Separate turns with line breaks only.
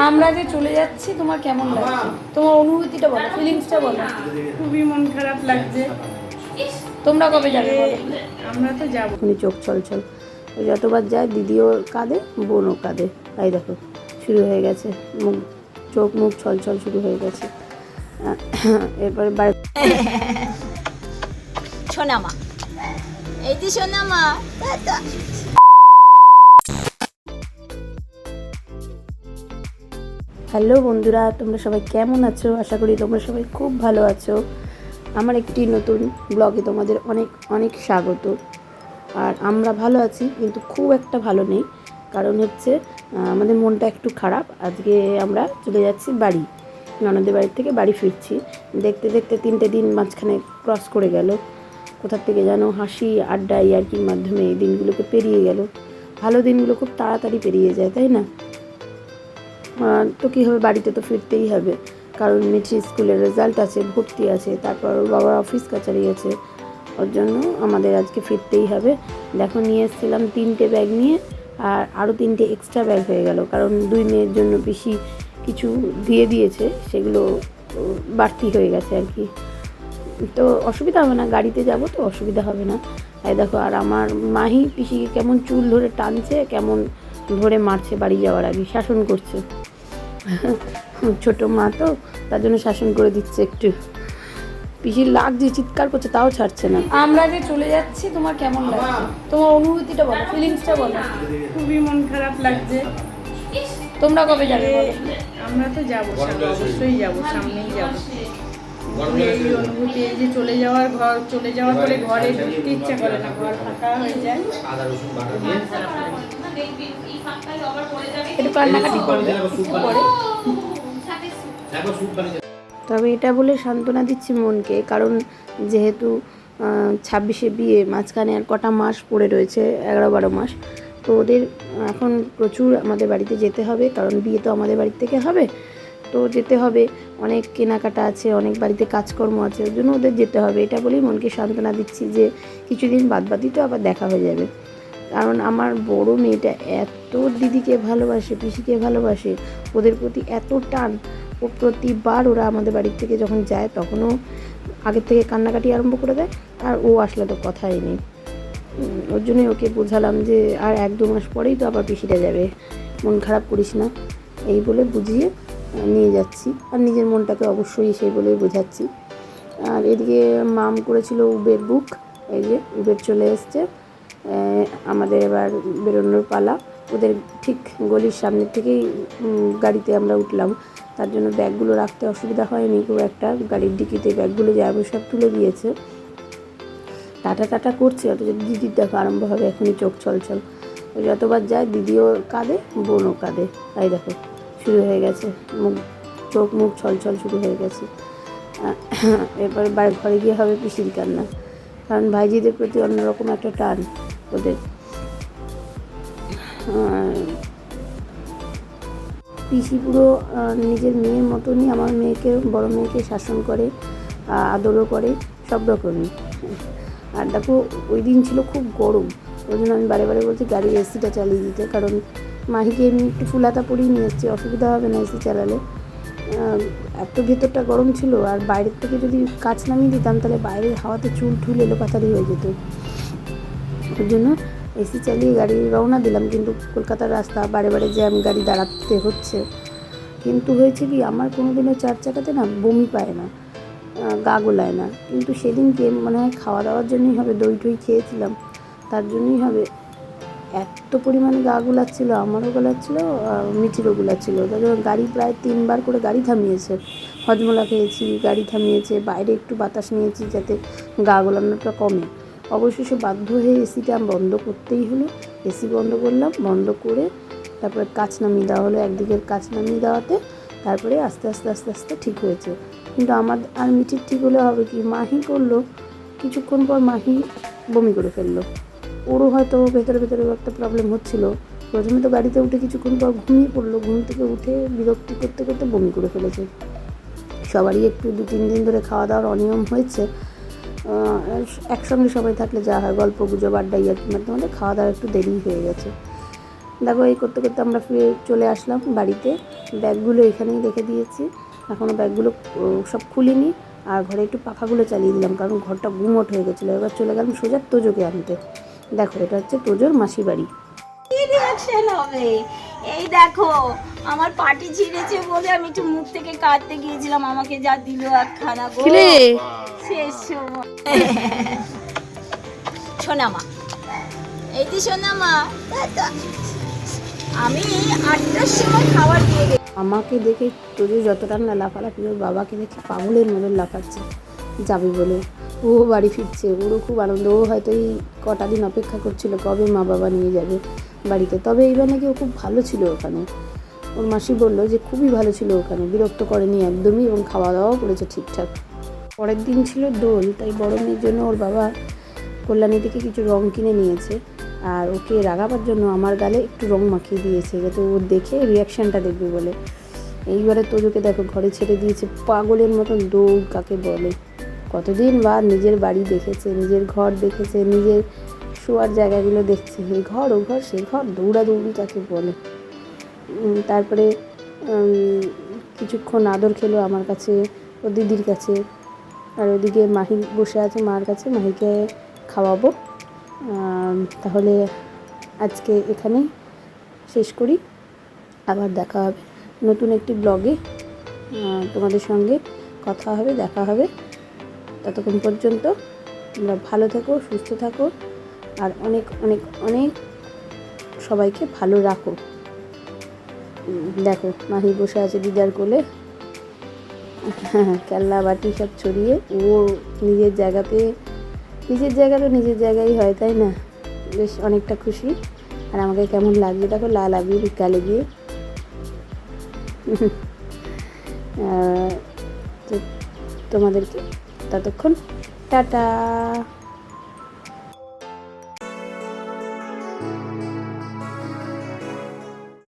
আমরা যে চলে যাচ্ছি তোমার কেমন লাগছে? তোমার অনুভূতিটা বলো, ফিলিংসটা বলো।
খুবই মন খারাপ লাগছে।
তোমরা কবে যাবে বলো?
আমরা তো যাবো।
উনি চোখ ছলছল, যতবার যায় দিদিও কাঁদে, বোনও কাঁদে। এই দেখো শুরু হয়ে গেছে, মুখ চোখ মুখ ছলছল শুরু হয়ে গেছে। এরপরে বাড়ি
সোনামা, এই যে সোনামা।
হ্যালো বন্ধুরা, তোমরা সবাই কেমন আছো? আশা করি তোমরা সবাই খুব ভালো আছো। আমার একটি নতুন ব্লগে তোমাদের অনেক অনেক স্বাগত। আর আমরা ভালো আছি, কিন্তু খুব একটা ভালো নেই। কারণ হচ্ছে আমাদের মনটা একটু খারাপ। আজকে আমরা চলে যাচ্ছি বাড়ি, ননদের বাড়ির থেকে বাড়ি ফিরছি। দেখতে দেখতে 3টে দিন মাঝখানে ক্রস করে গেল। কোথার থেকে যেন হাসি আড্ডা ইয়ার্কির মাধ্যমে এই দিনগুলোকে পেরিয়ে গেল। ভালো দিনগুলো খুব তাড়াতাড়ি পেরিয়ে যায়, তাই না? তো কী হবে, বাড়িতে তো ফিরতেই হবে। কারণ মিঠি স্কুলের রেজাল্ট আছে, ভর্তি আছে, তারপর ওর বাবার অফিস কাছারি আছে। ওর জন্য আমাদের আজকে ফিরতেই হবে। দেখো নিয়ে এসেছিলাম 3টে ব্যাগ নিয়ে, আর আরও 3টে এক্সট্রা ব্যাগ হয়ে গেল। কারণ 2 মেয়ের জন্য পিসি কিছু দিয়ে দিয়েছে, সেগুলো বাড়তি হয়ে গেছে আর কি। তো অসুবিধা হবে না, গাড়িতে যাব তো অসুবিধা হবে না। তাই দেখো, আর আমার মাহি পিসিকে কেমন চুল ধরে টানছে, কেমন ধরে মারছে বাড়ি যাওয়ার আগে, শাসন করছে। ছোট মা তো, তার জন্য শাসন করে দিচ্ছে একটু। পিসির লাগছে, চিৎকার করছে, তাও ছাড়ছে না।
আমরা যে চলে যাচ্ছি তোমার কেমন লাগছে? তোমার অনুভূতিটা বলো, ফিলিংসটা বলো।
খুবই মন খারাপ লাগছে।
তোমরা কবে যাবে বলো?
আমরা তো যাবো, অবশ্যই যাবো, সামনেই যাবো। এই অনুভূতি, এই যে চলে যাওয়ার পরে ঘরে ঢুকতে ইচ্ছা করে না, ঘর ফাঁকা হয়ে যায়।
একটু কান্নাকাটি করবে পরে।
তবে এটা বলে সান্ত্বনা দিচ্ছি মনকে, কারণ যেহেতু 26-এ বিয়ে, মাঝখানে আর কটা মাস পড়ে রয়েছে, 11-12 মাস। তো ওদের এখন প্রচুর আমাদের বাড়িতে যেতে হবে, কারণ বিয়ে তো আমাদের বাড়ি থেকে হবে। তো যেতে হবে, অনেক কেনাকাটা আছে, অনেক বাড়িতে কাজকর্ম আছে, ওর জন্য ওদের যেতে হবে। এটা বলেই মনকে সান্ত্বনা দিচ্ছি যে কিছুদিন বাদই তো আবার দেখা হয়ে যাবে। কারণ আমার বড় মেয়েটা এত দিদিকে ভালোবাসে, পিসিকে ভালোবাসে, ওদের প্রতি এত টান। ও প্রতিবার ওরা আমাদের বাড়ির থেকে যখন যায়, তখনও আগের থেকে কান্নাকাটি আরম্ভ করে দেয়। আর ও আসলে তো কথাই নেই। ওর জন্যই ওকে বোঝালাম যে আর 1-2 মাস পরেই তো আবার পিসিটা যাবে, মন খারাপ করিস না, এই বলে বুঝিয়ে নিয়ে যাচ্ছি। আর নিজের মনটাকে অবশ্যই সেই বলেই বোঝাচ্ছি। আর এদিকে মাম করেছিল উবের বুক, এই যে উবের চলে এসছে। আমাদের এবার বেরোনোর পালা। ওদের ঠিক গলির সামনের থেকেই গাড়িতে আমরা উঠলাম। তার জন্য ব্যাগগুলো রাখতে অসুবিধা হয়নি, খুব একটা। গাড়ির ডিকিতে ব্যাগগুলো যাবে সব তুলে দিয়েছে। টাটা করছে, অথচ দিদির দেখো আরম্ভ হবে এখনই চোখ ছলছল। যতবার যায় দিদিও কাঁদে, বোনও কাঁদে। এই দেখো শুরু হয়ে গেছে, চোখ মুখ ছলছল শুরু হয়ে গেছে। এরপরে ঘরে গিয়ে হবে পিসির কান্না, কারণ ভাইজিদের প্রতি অন্যরকম একটা টান ওদের। পিসি পুরো নিজের মেয়ের মতনই আমার মেয়েকে, বড় মেয়েকে শাসন করে, আদরও করে, সব রকমই। আর দেখো ওই দিন ছিল খুব গরম, ওই জন্য আমি বারে বলছি গাড়ির এসিটা চালিয়ে দিতে। কারণ মাহিকে এমনি একটু ফুলাতা পরিয়ে নিয়ে এসেছি, অসুবিধা হবে না এসি চালালে। এত ভেতরটা গরম ছিল, আর বাইরের থেকে যদি কাচ নামিয়ে দিতাম, তাহলে বাইরের হাওয়াতে চুল ঠুল এলোপাতাড়ি হয়ে যেত। ওর জন্য এসি চালিয়ে গাড়ি রওনা দিলাম। কিন্তু কলকাতার রাস্তা, বারে জ্যাম, গাড়ি দাঁড়াতে হচ্ছে। কিন্তু হয়েছে কি, আমার কোনোদিনও 4 চাকাতে না বমি পায় না, গা গোলায় না। কিন্তু সেদিনকে মনে হয় খাওয়া দাওয়ার জন্যই হবে, দই টই খেয়েছিলাম, তার জন্যই হবে এত পরিমাণে গা গোলাচ্ছিলো। আমারও গোলাচ্ছিলো, মিঠিরও গোলাচ্ছিলো। তার জন্য গাড়ি প্রায় 3বার করে গাড়ি থামিয়েছে। হজমোলা খেয়েছি, গাড়ি থামিয়েছে, বাইরে একটু বাতাস নিয়েছি যাতে গা গোলানোটা কমে। অবশেষে বাধ্য হয়ে এসিটা বন্ধ করতেই হলো। এসি বন্ধ করলাম, বন্ধ করে তারপরে কাচ নামিয়ে দেওয়া হলো। একদিকের কাচ নামিয়ে দেওয়াতে তারপরে আস্তে আস্তে ঠিক হয়েছে। কিন্তু আমার আর মিঠির ঠিক হলে হবে কি, মাহি করলো, কিছুক্ষণ পর মাহি বমি করে ফেললো। ওরও হয়তো ভেতরে একটা প্রবলেম হচ্ছিলো। প্রথমে তো গাড়িতে উঠে কিছুক্ষণ পর ঘুমিয়ে পড়লো, ঘুম থেকে উঠে বিরক্তি করতে বমি করে ফেলেছে। সবারই একটু 2-3 দিন ধরে খাওয়া দাওয়ার অনিয়ম হয়েছে। একসঙ্গে সবাই থাকলে যা হয়, গল্প গুজব আড্ডা ইয়ার্কির মাধ্যমে খাওয়া দাওয়া একটু দেরি হয়ে গেছে। দেখো এই করতে করতে আমরা ফিরে চলে আসলাম বাড়িতে। ব্যাগগুলো এখানেই রেখে দিয়েছি, এখনও ব্যাগগুলো সব খুলিনি। আর ঘরে একটু পাখাগুলো চালিয়ে দিলাম, কারণ ঘরটা গুমোট হয়ে গেছিলো। এবার চলে গেলাম সোজা তোজোকে আনতে। দেখো এটা হচ্ছে তোজোর মাসি বাড়ি।
কি রিয়াকশন হবে? এই দেখো, আমার পাটি ছিঁড়েছে বলে আমি একটু মুখ থেকে কাটতে গিয়েছিলাম, আমাকে যা দিল একখানা গো শেষ সময়। সোনামা, এই যে সোনামা, আমি 8টার সময় খাবার দিয়ে গেছি।
আমাকে দেখে তোজো যতটা না লাফালাফি, ওর বাবাকে দেখে পাগলের মতন লাফাচ্ছে যাবে বলে। ও বাড়ি ফিরছে, ওরও খুব আনন্দ। ও হয়তো এই কটা দিন অপেক্ষা করছিল কবে মা বাবা নিয়ে যাবে বাড়িতে। তবে এইবার নাকি ও খুব ভালো ছিল ওখানে। ওর মাসি বললো যে খুবই ভালো ছিল ওখানে, বিরক্ত করেনি একদমই, এবং খাওয়া দাওয়াও করেছে ঠিকঠাক। পরের দিন ছিল দোল, তাই বড় মেয়ের জন্য ওর বাবা কল্যাণী থেকে কিছু রং কিনে নিয়েছে। আর ওকে রাগাবার জন্য আমার গালে একটু রং মাখিয়ে দিয়েছে, যাতে ও দেখে রিয়াকশানটা দেখবে বলে। এইবারে তোজোকে দেখো ঘরে ছেড়ে দিয়েছে, পাগলের মতন দৌড় কাকে বলে। কতদিন বাদ নিজের বাড়ি দেখেছে, নিজের ঘর দেখেছে, নিজের শোয়ার জায়গাগুলো দেখছে। এই ঘর ও ঘর সে ঘর, দৌড়াদৌড়ি কাকে বলে। তারপরে কিছুক্ষণ আদর খেলো আমার কাছে, ও দিদির কাছে। আর ওদিকে মাহি বসে আছে মার কাছে, মাহিকে খাওয়াবো। তাহলে আজকে এখানেই শেষ করি, আবার দেখা হবে নতুন একটি ব্লগে। তোমাদের সঙ্গে কথা হবে, দেখা হবে। ততক্ষণ পর্যন্ত তোমরা ভালো থেকো, সুস্থ থাকো, আর অনেক অনেক অনেক সবাইকে ভালো রাখো। দেখো মাহি বসে আছে দিদার কোলে, খেলনা বাটি সব ছড়িয়ে। ও নিজের জায়গা তো নিজের জায়গায় হয়, তাই না? বেশ অনেকটা খুশি। আর আমাকে কেমন লাগছে দেখো, লাল আবির গালে দিয়ে। তো তোমাদেরকে ততক্ষণ টাটা।